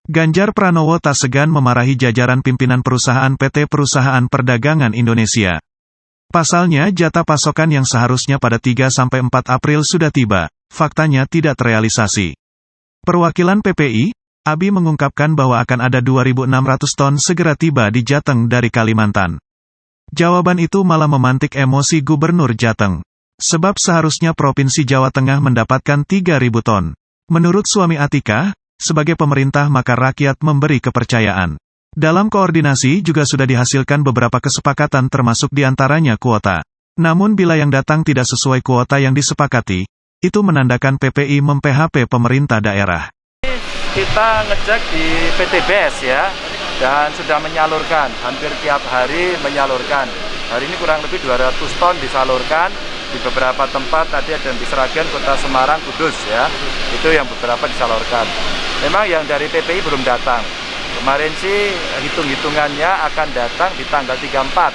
Ganjar Pranowo tak segan memarahi jajaran pimpinan perusahaan PT Perusahaan Perdagangan Indonesia. Pasalnya jatah pasokan yang seharusnya pada 3-4 April sudah tiba, faktanya tidak terrealisasi. Perwakilan PPI, Abi mengungkapkan bahwa akan ada 2.600 ton segera tiba di Jateng dari Kalimantan. Jawaban itu malah memantik emosi Gubernur Jateng. Sebab seharusnya Provinsi Jawa Tengah mendapatkan 3.000 ton. Menurut suami Atika, sebagai pemerintah maka rakyat memberi kepercayaan. Dalam koordinasi juga sudah dihasilkan beberapa kesepakatan termasuk diantaranya kuota. Namun bila yang datang tidak sesuai kuota yang disepakati, itu menandakan PPI mem-PHP pemerintah daerah. Kita ngecek di PTBS ya, dan sudah menyalurkan, hampir tiap hari menyalurkan. Hari ini kurang lebih 200 ton disalurkan, di beberapa tempat tadi ada di Sragen, Kota Semarang, Kudus ya, itu yang beberapa disalurkan. Memang yang dari PPI belum datang. Kemarin sih hitung-hitungannya akan datang di tanggal 34,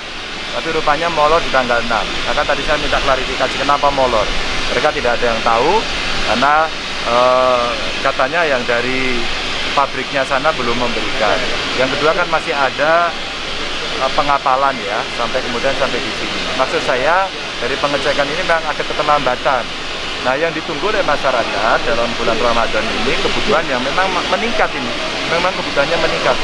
tapi rupanya molor di tanggal 6. Maka tadi saya minta klarifikasi kenapa molor. Mereka tidak ada yang tahu, karena katanya yang dari pabriknya sana belum memberikan. Yang kedua kan masih ada pengapalan ya, sampai di sini. Maksud saya dari pengecekan ini memang ada keterlambatan. Nah, yang ditunggu oleh masyarakat dalam bulan Ramadan ini kebutuhan yang memang meningkat ini, memang kebutuhannya meningkat.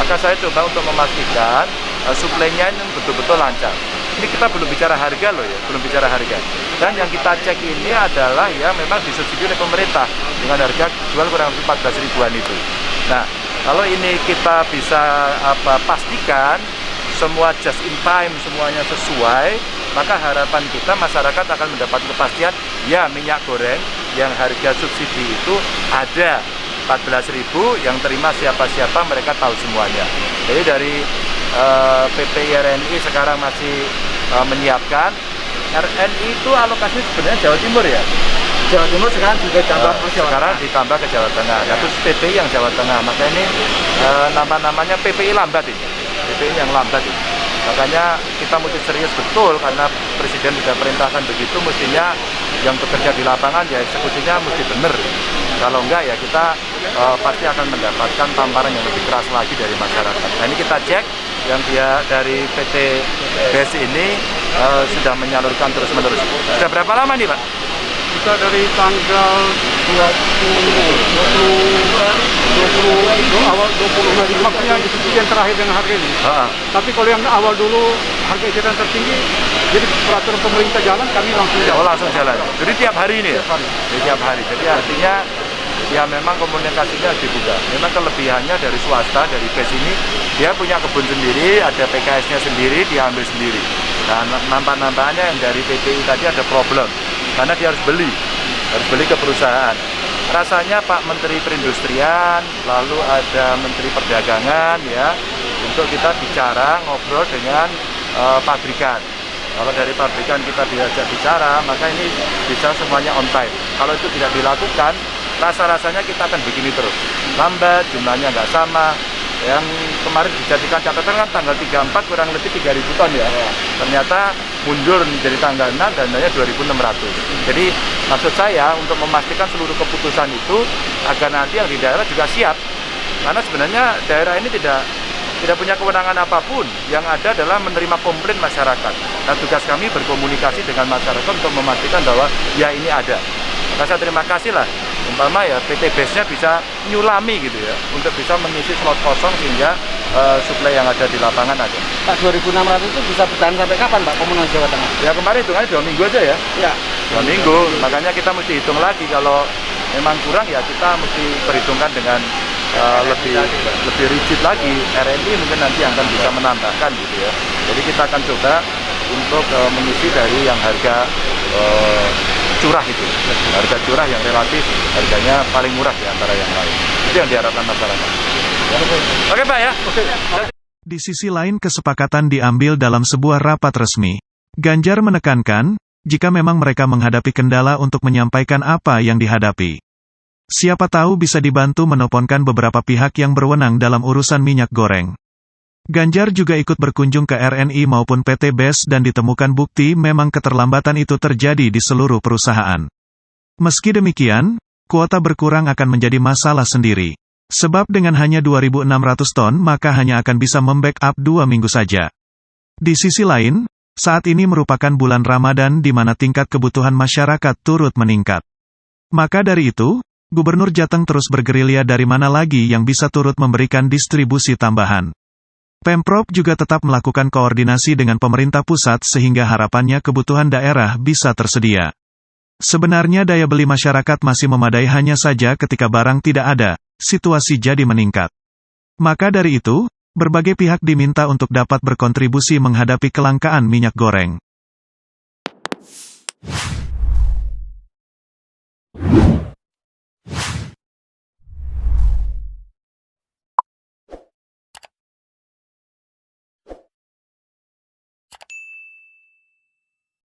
Maka saya coba untuk memastikan suplainya ini betul-betul lancar. Ini kita belum bicara harga loh ya, belum bicara harga. Dan yang kita cek ini adalah ya memang disubsidi oleh pemerintah dengan harga jual kurang lebih 14 ribuan itu. Nah, kalau ini kita bisa pastikan semua just in time, semuanya sesuai, maka harapan kita masyarakat akan mendapat kepastian, ya minyak goreng yang harga subsidi itu ada 14.000, yang terima siapa-siapa mereka tahu semuanya. Jadi dari PPI RNI sekarang masih menyiapkan. RNI itu alokasinya sebenarnya Jawa Timur ya? Jawa Timur sekarang juga ditambah ke Jawa Tengah. Ditambah ke Jawa Tengah. Nah, terus PPI yang Jawa Tengah. Maka ini nama-namanya PPI lambat ini. PPI yang lambat ini. Makanya kita mesti serius betul karena Presiden sudah perintahkan begitu, mestinya yang bekerja di lapangan ya eksekusinya mesti benar. Kalau enggak ya kita pasti akan mendapatkan tamparan yang lebih keras lagi dari masyarakat. Nah, ini kita cek yang dia dari PT BES ini sudah menyalurkan terus-menerus. Sudah berapa lama nih Pak? Kita dari tanggal 20 awal 20 maksudnya yang terakhir dengan harga ini. Tapi kalau yang awal dulu harga eceran tertinggi, jadi peraturan pemerintah jalan kami langsung jalan. Oh, langsung jalan. Jadi tiap hari ini ya? Jadi tiap hari. Jadi artinya ya memang komunikasinya dibuka. Memang kelebihannya dari swasta, dari BES ini, dia punya kebun sendiri, ada PKS-nya sendiri, dia ambil sendiri. Nah, nampak-nampaknya yang dari PPI tadi ada problem, karena dia harus beli ke perusahaan. Rasanya Pak Menteri Perindustrian, lalu ada Menteri Perdagangan ya, untuk kita bicara, ngobrol dengan pabrikan. Kalau dari pabrikan kita diajak bicara, maka ini bisa semuanya on time. Kalau itu tidak dilakukan, rasa-rasanya kita akan begini terus. Lambat, jumlahnya nggak sama. Yang kemarin dijadikan catatan kan tanggal 34 kurang lebih 3.000 ton ya. Ternyata mundur dari tanggal 6 dan hanya 2.600. Jadi maksud saya untuk memastikan seluruh keputusan itu agar nanti yang di daerah juga siap. Karena sebenarnya daerah ini tidak punya kewenangan apapun. Yang ada adalah menerima komplain masyarakat. Dan tugas kami berkomunikasi dengan masyarakat untuk memastikan bahwa ya ini ada. Maka saya terima kasih lah. Umpama ya PT BES-nya bisa nyulami gitu ya, untuk bisa mengisi slot kosong sehingga suplai yang ada di lapangan ada. Pak, 2.600 itu bisa bertahan sampai kapan Pak Komunal Jawa Tengah? Ya kemarin hitungannya 2 minggu aja ya. Ya. 2 minggu, makanya kita mesti hitung lagi. Kalau memang kurang ya kita mesti perhitungkan dengan lebih rigid lagi. RNI mungkin nanti akan bisa menambahkan gitu ya. Jadi kita akan coba untuk mengisi dari yang harga curah itu, harga curah yang relatif harganya paling murah di antara yang lain. Itu yang diharapkan masyarakat. Oke Pak ya. Di sisi lain kesepakatan diambil dalam sebuah rapat resmi. Ganjar menekankan, jika memang mereka menghadapi kendala untuk menyampaikan apa yang dihadapi. Siapa tahu bisa dibantu menelponkan beberapa pihak yang berwenang dalam urusan minyak goreng. Ganjar juga ikut berkunjung ke RNI maupun PT BES dan ditemukan bukti memang keterlambatan itu terjadi di seluruh perusahaan. Meski demikian, kuota berkurang akan menjadi masalah sendiri. Sebab dengan hanya 2.600 ton maka hanya akan bisa membackup 2 minggu saja. Di sisi lain, saat ini merupakan bulan Ramadan di mana tingkat kebutuhan masyarakat turut meningkat. Maka dari itu, Gubernur Jateng terus bergerilya dari mana lagi yang bisa turut memberikan distribusi tambahan. Pemprov juga tetap melakukan koordinasi dengan pemerintah pusat sehingga harapannya kebutuhan daerah bisa tersedia. Sebenarnya daya beli masyarakat masih memadai hanya saja ketika barang tidak ada, situasi jadi meningkat. Maka dari itu, berbagai pihak diminta untuk dapat berkontribusi menghadapi kelangkaan minyak goreng.